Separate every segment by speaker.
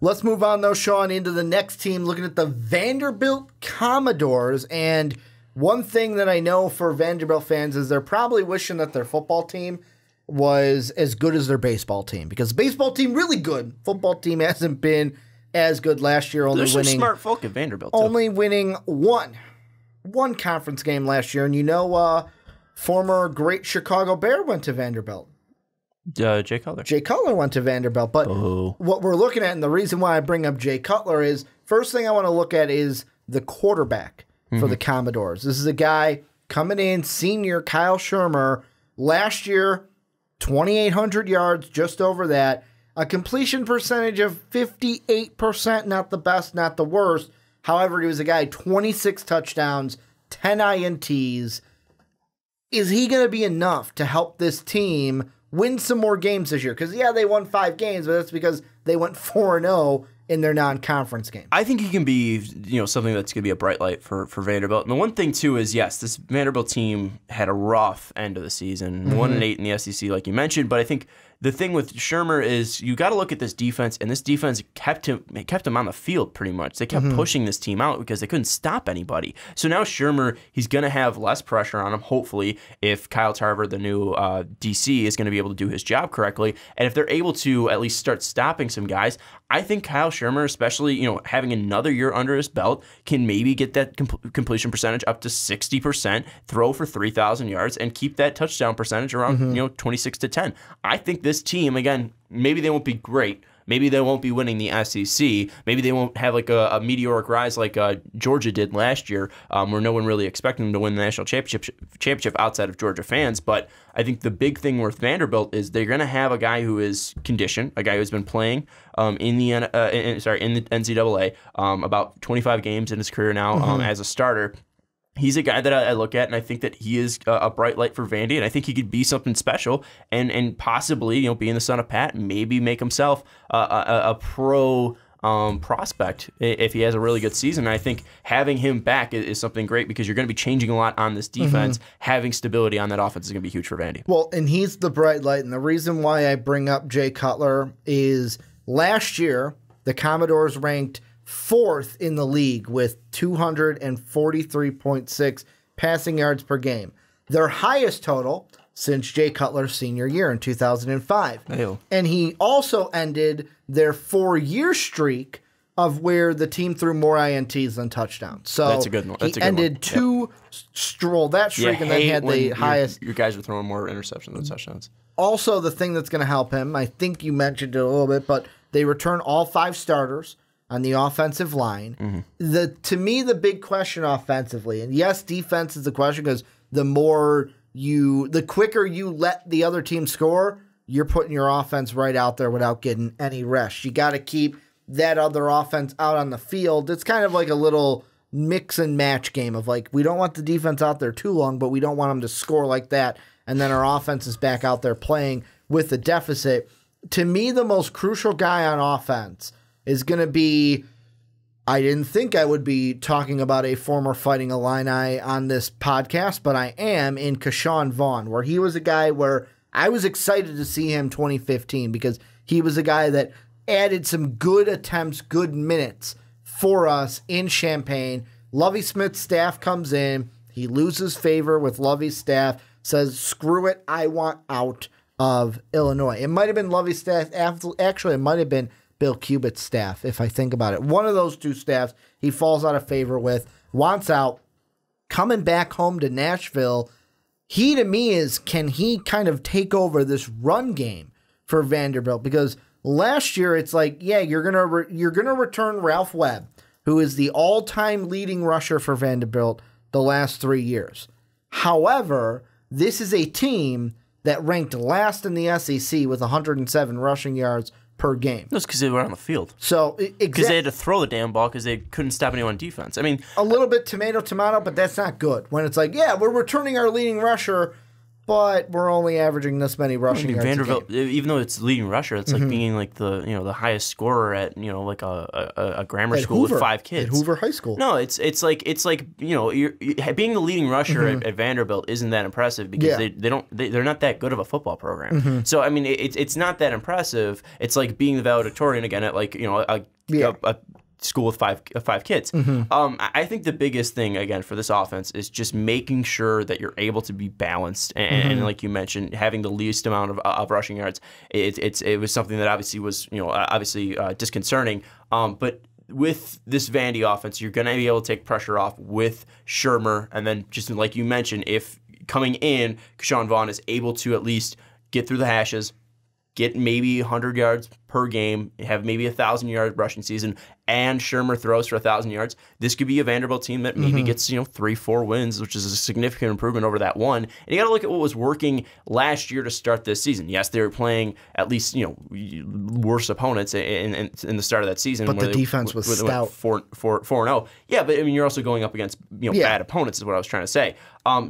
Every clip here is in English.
Speaker 1: Let's move on, though, Sean, into the next team, looking at the Vanderbilt Commodores. And one thing that I know for Vanderbilt fans is they're probably wishing that their football team was as good as their baseball team, because the baseball team really good. Football team hasn't been as good last year.
Speaker 2: There's some smart folk at Vanderbilt, too.
Speaker 1: Only winning one conference game last year. And you know, former great Chicago Bear went to Vanderbilt.
Speaker 2: Jay Cutler.
Speaker 1: Jay Cutler went to Vanderbilt. But what we're looking at, and the reason why I bring up Jay Cutler is, first thing I want to look at is the quarterback for the Commodores. This is a guy coming in, senior Kyle Shermer. Last year, 2,800 yards, just over that. A completion percentage of 58%, not the best, not the worst. However, he was a guy, 26 touchdowns, 10 INTs. Is he going to be enough to help this team win some more games this year? Because, yeah, they won 5 games, but that's because they went 4-0 in their non-conference game.
Speaker 2: I think he can be, something that's going to be a bright light for Vanderbilt. And the one thing, too, is, yes, this Vanderbilt team had a rough end of the season, 1-8 in the SEC, like you mentioned. But I think the thing with Shermer is you got to look at this defense, and this defense kept him on the field pretty much. They kept pushing this team out because they couldn't stop anybody. So now Shermer, he's going to have less pressure on him, hopefully, if Kyle Tarver, the new DC, is going to be able to do his job correctly. And if they're able to at least start stopping some guys, I think Kyle Shermer, especially having another year under his belt, can maybe get that completion percentage up to 60%, throw for 3,000 yards, and keep that touchdown percentage around 26-10. I think this team, again, maybe they won't be great. Maybe they won't be winning the SEC. Maybe they won't have like a meteoric rise like Georgia did last year, where no one really expected them to win the national championship outside of Georgia fans. But I think the big thing with Vanderbilt is they're going to have a guy who is conditioned, a guy who's been playing in the NCAA about 25 games in his career now as a starter. He's a guy that I look at, and I think that he is a bright light for Vandy, and I think he could be something special and possibly, being the son of Pat, maybe make himself a pro prospect if he has a really good season. And I think having him back is something great because you're going to be changing a lot on this defense. Having stability on that offense is going to be huge for Vandy.
Speaker 1: Well, and he's the bright light, and the reason why I bring up Jay Cutler is last year the Commodores ranked 4th in the league with 243.6 passing yards per game. Their highest total since Jay Cutler's senior year in 2005.
Speaker 2: Ew.
Speaker 1: And he also ended their 4-year streak of where the team threw more INTs than touchdowns. So
Speaker 2: that's a good one. That's
Speaker 1: he
Speaker 2: a good
Speaker 1: ended
Speaker 2: one.
Speaker 1: two stroll that streak and then had the highest.
Speaker 2: Your guys are throwing more interceptions than touchdowns.
Speaker 1: Also, the thing that's going to help him, I think you mentioned it a little bit, but they return all 5 starters on the offensive line. To me, the big question offensively, and yes, defense is the question because the quicker you let the other team score, you're putting your offense right out there without getting any rest. You got to keep that other offense out on the field. It's kind of like a little mix and match game of like, we don't want the defense out there too long, but we don't want them to score like that. And then our offense is back out there playing with the deficit. To me, the most crucial guy on offense is going to be, I didn't think I would be talking about a former Fighting Illini on this podcast, but I am, in Keyshawn Vaughn, where he was a guy where I was excited to see him 2015 because he was a guy that added some good attempts, good minutes for us in Champaign. Lovie Smith's staff comes in. He loses favor with Lovie's staff, says, screw it, I want out of Illinois. It might have been Lovie's staff. Actually, it might have been Bill Cubitt's staff, if I think about it. One of those two staffs he falls out of favor with, wants out, coming back home to Nashville. He, to me, is, can he kind of take over this run game for Vanderbilt? Because last year, it's like, yeah, you're gonna return Ralph Webb, who is the all-time leading rusher for Vanderbilt the last 3 years. However, this is a team that ranked last in the SEC with 107 rushing yards per game.
Speaker 2: That's because they were on the field.
Speaker 1: So
Speaker 2: because they had to throw the damn ball because they couldn't stop anyone on defense. I mean,
Speaker 1: a little bit tomato, but that's not good. When it's like, yeah, we're returning our leading rusher but we're only averaging this many rushing yards
Speaker 2: Vanderbilt,
Speaker 1: a game.
Speaker 2: even though it's leading rusher, it's like being like the highest scorer at like a grammar
Speaker 1: At
Speaker 2: school
Speaker 1: Hoover,
Speaker 2: with 5 kids.
Speaker 1: At Hoover High School.
Speaker 2: No, it's like you're being the leading rusher at Vanderbilt isn't that impressive because they're not that good of a football program. So I mean it's not that impressive. It's like being the valedictorian again at like a school with five kids. I think the biggest thing again for this offense is just making sure that you're able to be balanced and like you mentioned, having the least amount of rushing yards. It was something that obviously was disconcerting. But with this Vandy offense, you're going to be able to take pressure off with Shermer, and then just like you mentioned, if coming in, Keyshawn Vaughn is able to at least get through the hashes, get maybe 100 yards per game, have maybe a 1,000-yard rushing season, and Shermer throws for 1,000 yards, this could be a Vanderbilt team that maybe gets 3-4 wins, which is a significant improvement over that one. And you got to look at what was working last year to start this season. Yes, they were playing at least worse opponents in the start of that season,
Speaker 1: but the defense was stout.
Speaker 2: 4-0. Yeah, but I mean you're also going up against bad opponents, is what I was trying to say.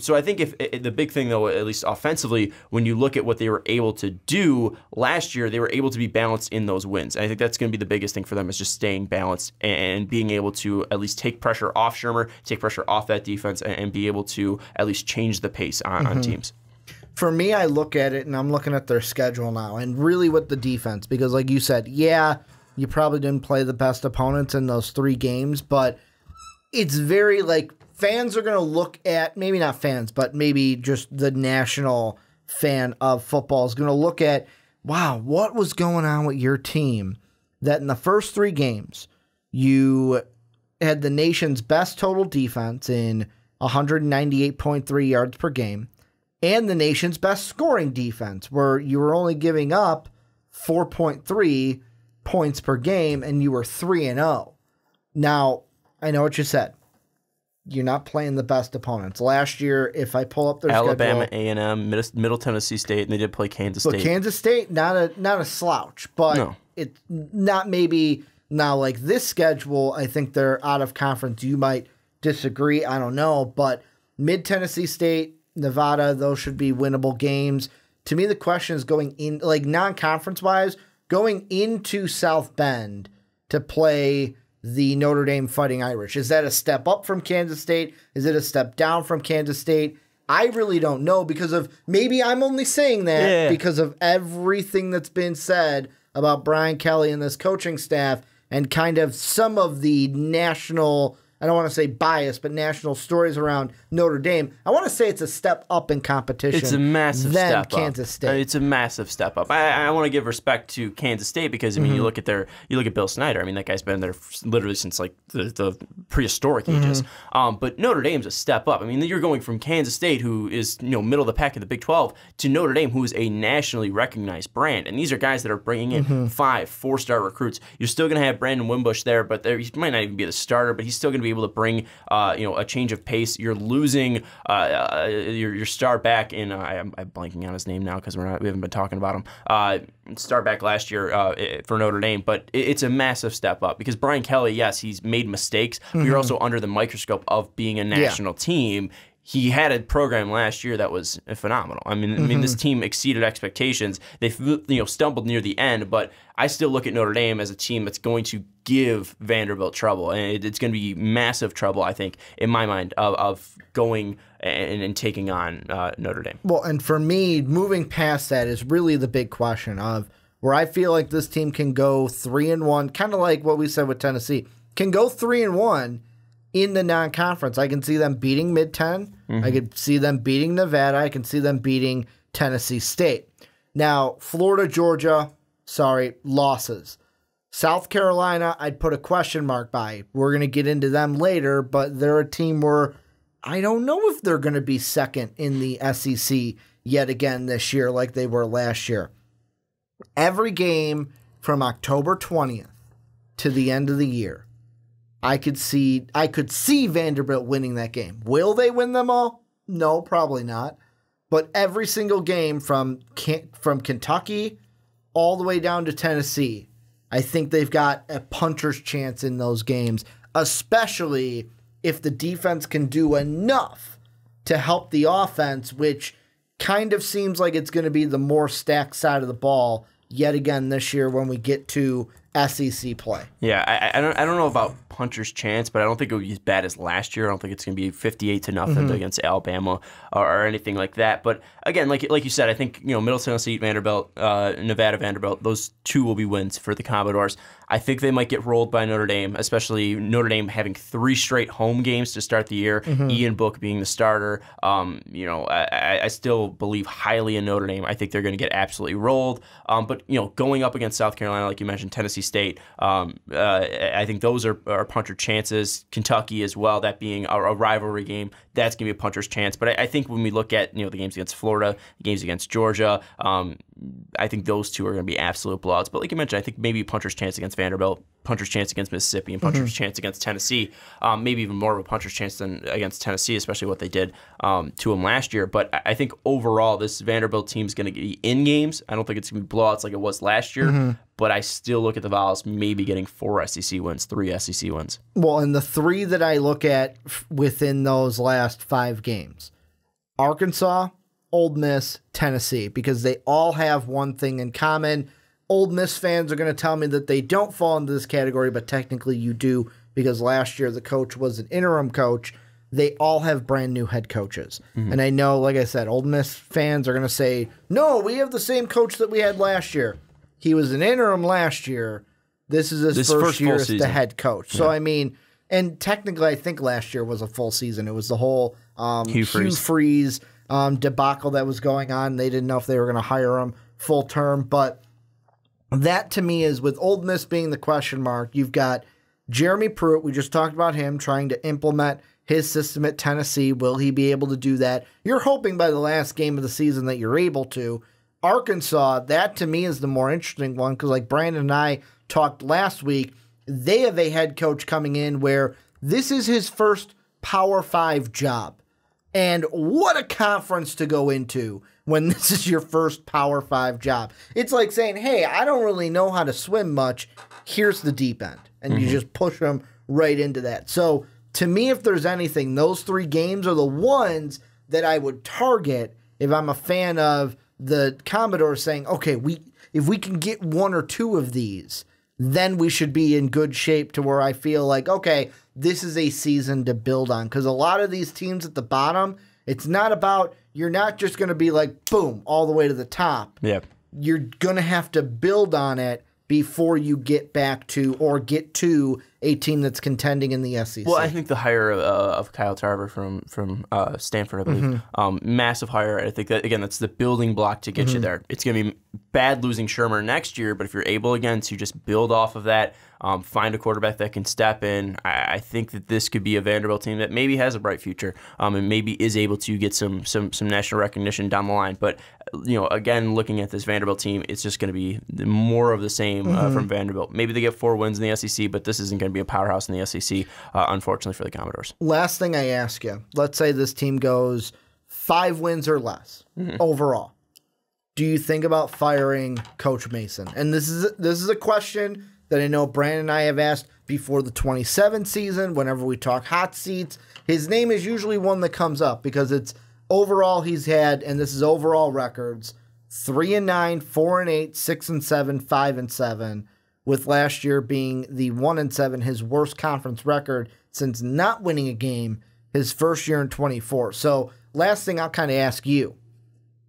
Speaker 2: So I think if the big thing though, at least offensively, when you look at what they were able to do last year, they were able to be balanced in those wins. And I think that's going to be the biggest thing for them, is just staying balanced and being able to at least take pressure off Shermer, take pressure off that defense, and be able to at least change the pace on teams.
Speaker 1: For me, I look at it, and I'm looking at their schedule now, and really with the defense, because like you said, you probably didn't play the best opponents in those 3 games, but it's very like fans are going to look at, maybe not fans, but maybe just the national fan of football is going to look at, wow, what was going on with your team that in the first 3 games you had the nation's best total defense in 198.3 yards per game and the nation's best scoring defense, where you were only giving up 4.3 points per game and you were 3-0. Now, I know what you said. You're not playing the best opponents. Last year, if I pull up their
Speaker 2: Alabama,
Speaker 1: schedule,
Speaker 2: A&M, Middle Tennessee State, and they did play Kansas State.
Speaker 1: But Kansas State, not a slouch, but it's not maybe now like this schedule. I think they're out of conference. You might disagree. I don't know, but Mid-Tennessee State, Nevada, those should be winnable games. To me, the question is going in, like non-conference wise, going into South Bend to play the Notre Dame Fighting Irish. Is that a step up from Kansas State? Is it a step down from Kansas State? I really don't know, because of, maybe I'm only saying that because of everything that's been said about Brian Kelly and this coaching staff and kind of some of the national, I don't want to say bias, but national stories around Notre Dame. I want to say it's a step up in competition.
Speaker 2: It's a massive step up.
Speaker 1: Kansas State.
Speaker 2: It's a massive step up. I want to give respect to Kansas State because I mean you look at Bill Snyder. I mean that guy's been there literally since like the prehistoric ages. But Notre Dame's a step up. I mean you're going from Kansas State, who is middle of the pack in the Big 12, to Notre Dame, who is a nationally recognized brand. And these are guys that are bringing in 5-4-star recruits. You're still going to have Brandon Wimbush there, but he might not even be the starter, but he's still going to be able to bring a change of pace. You're losing your star back in I'm blanking on his name now because we haven't been talking about him. Star back last year for Notre Dame, but it's a massive step up because Brian Kelly, yes, he's made mistakes, but you're also under the microscope of being a national team. He had a program last year that was phenomenal. I mean, this team exceeded expectations. They stumbled near the end, but I still look at Notre Dame as a team that's going to give Vanderbilt trouble, and it's going to be massive trouble, I think, in my mind, of going and taking on Notre Dame.
Speaker 1: Well, and for me, moving past that is really the big question of where I feel like this team can go 3-1, kind of like what we said with Tennessee, can go 3-1 in the non-conference. I can see them beating Mid-10. I could see them beating Nevada. I can see them beating Tennessee State. Now, Florida, Georgia, losses. South Carolina, I'd put a question mark by. We're going to get into them later, but they're a team where I don't know if they're going to be second in the SEC yet again this year like they were last year. Every game from October 20th to the end of the year, I could see Vanderbilt winning that game. Will they win them all? No, probably not. But every single game from Kentucky all the way down to Tennessee, I think they've got a puncher's chance in those games, especially if the defense can do enough to help the offense, which kind of seems like it's going to be the more stacked side of the ball yet again this year when we get to SEC play.
Speaker 2: Yeah, I don't know about puncher's chance, but I don't think it would be as bad as last year. I don't think it's going to be 58-0 against Alabama or anything like that. But again, like you said, I think Middle Tennessee, Vanderbilt, Nevada, Vanderbilt, those two will be wins for the Commodores. I think they might get rolled by Notre Dame, especially Notre Dame having 3 straight home games to start the year. Ian Book being the starter. I still believe highly in Notre Dame. I think they're going to get absolutely rolled. But going up against South Carolina, like you mentioned, Tennessee State, I think those are puncher chances. Kentucky as well, that being a rivalry game, that's going to be a puncher's chance. But I think when we look at the games against Florida, the games against Georgia, I think those two are going to be absolute blowouts. But like you mentioned, I think maybe puncher's chance against Vanderbilt, puncher's chance against Mississippi, and puncher's chance against Tennessee. Maybe even more of a puncher's chance than against Tennessee, especially what they did to them last year. But I think overall, this Vanderbilt team is going to be in games. I don't think it's going to be blowouts like it was last year. But I still look at the Vols maybe getting 4 SEC wins, 3 SEC wins.
Speaker 1: Well, and the 3 that I look at within those last 5 games, Arkansas, Ole Miss, Tennessee, because they all have one thing in common. Ole Miss fans are going to tell me that they don't fall into this category, but technically you do, because last year the coach was an interim coach. They all have brand new head coaches. And I know, like I said, Ole Miss fans are going to say, no, we have the same coach that we had last year. He was an interim last year. This is his first year as the head coach. So, I mean, and technically I think last year was a full season. It was the whole Hugh Freeze debacle that was going on. They didn't know if they were going to hire him full term. But that to me is, with Ole Miss being the question mark, you've got Jeremy Pruitt. We just talked about him trying to implement his system at Tennessee. Will he be able to do that? You're hoping by the last game of the season that you're able to. Arkansas, that to me is the more interesting one, because like Brandon and I talked last week, they have a head coach coming in where this is his first Power 5 job. And what a conference to go into when this is your first Power 5 job. It's like saying, hey, I don't really know how to swim much. Here's the deep end. And you just push them right into that. So to me, if there's anything, those 3 games are the ones that I would target if I'm a fan of the Commodores, saying, okay, if we can get 1 or 2 of these, then we should be in good shape to where I feel like, okay, this is a season to build on. Because a lot of these teams at the bottom, it's not about, you're not just going to be like, boom, all the way to the top.
Speaker 2: Yeah.
Speaker 1: You're going to have to build on it before you get back to, or get to, a team that's contending in the SEC.
Speaker 2: Well, I think the hire of Kyle Tarver from Stanford, I believe, massive hire. I think that, again, that's the building block to get you there. It's going to be bad losing Shermer next year, but if you're able again to just build off of that, find a quarterback that can step in, I think that this could be a Vanderbilt team that maybe has a bright future, and maybe is able to get some national recognition down the line. But again, looking at this Vanderbilt team, it's just going to be more of the same from Vanderbilt. Maybe they get 4 wins in the SEC, but this isn't going to be a powerhouse in the SEC, unfortunately for the Commodores.
Speaker 1: Last thing I ask you, let's say this team goes 5 wins or less overall. Do you think about firing Coach Mason? And this is a question that I know Brandon and I have asked before the 27 season. Whenever we talk hot seats, his name is usually one that comes up, because it's overall he's had, and this is overall records, 3-9, 4-8, 6-7, 5-7. With last year being the 1-7, his worst conference record since not winning a game his first year in 24. So last thing I'll kind of ask you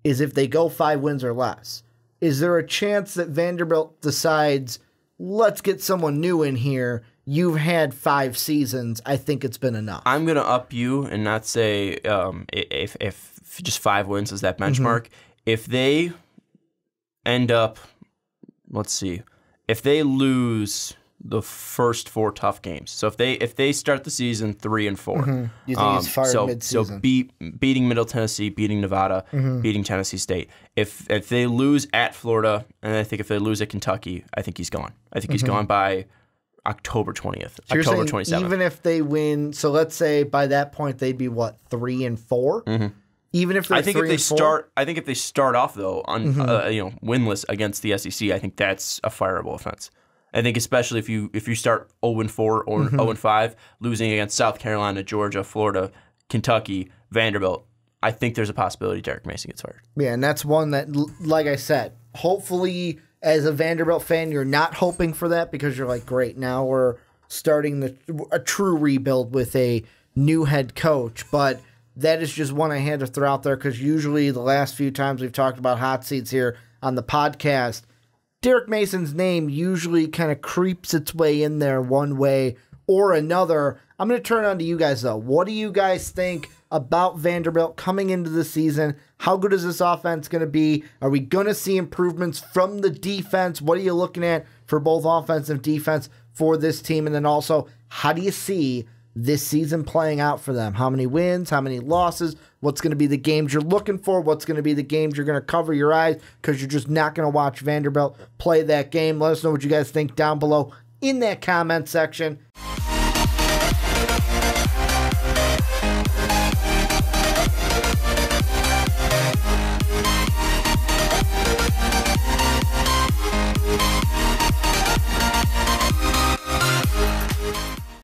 Speaker 1: is, if they go 5 wins or less, is there a chance that Vanderbilt decides, let's get someone new in here? You've had 5 seasons. I think it's been enough. I'm
Speaker 2: going to up you and not say if just 5 wins is that benchmark. If they end up, let's see, if they lose the first 4 tough games, so if they start the season 3-4,
Speaker 1: you think he's fired mid-season?
Speaker 2: So beating Middle Tennessee, beating Nevada, beating Tennessee State. If they lose at Florida, and I think if they lose at Kentucky, I think he's gone. I think he's gone by October 20th,
Speaker 1: so
Speaker 2: October 27th.
Speaker 1: Even if they win, so let's say by that point they'd be what, 3-4? Even if they're
Speaker 2: I think if they start off though on winless against the SEC, I think that's a fireable offense. I think especially if you start 0-4 or 0-5, losing against South Carolina, Georgia, Florida, Kentucky, Vanderbilt, I think there's a possibility Derek Mason gets fired.
Speaker 1: Yeah, and that's one that, like I said, hopefully as a Vanderbilt fan, you're not hoping for that because you're like, great, now we're starting a true rebuild with a new head coach. But that is just one I had to throw out there because usually the last few times we've talked about hot seats here on the podcast, Derek Mason's name usually kind of creeps its way in there one way or another. I'm going to turn it on to you guys, though. What do you guys think about Vanderbilt coming into the season? How good is this offense going to be? Are we going to see improvements from the defense? What are you looking at for both offense and defense for this team? And then also, how do you see this season playing out for them? How many wins? How many losses? What's going to be the games you're looking for? What's going to be the games you're going to cover your eyes because you're just not going to watch Vanderbilt play that game? Let us know what you guys think down below in that comment section.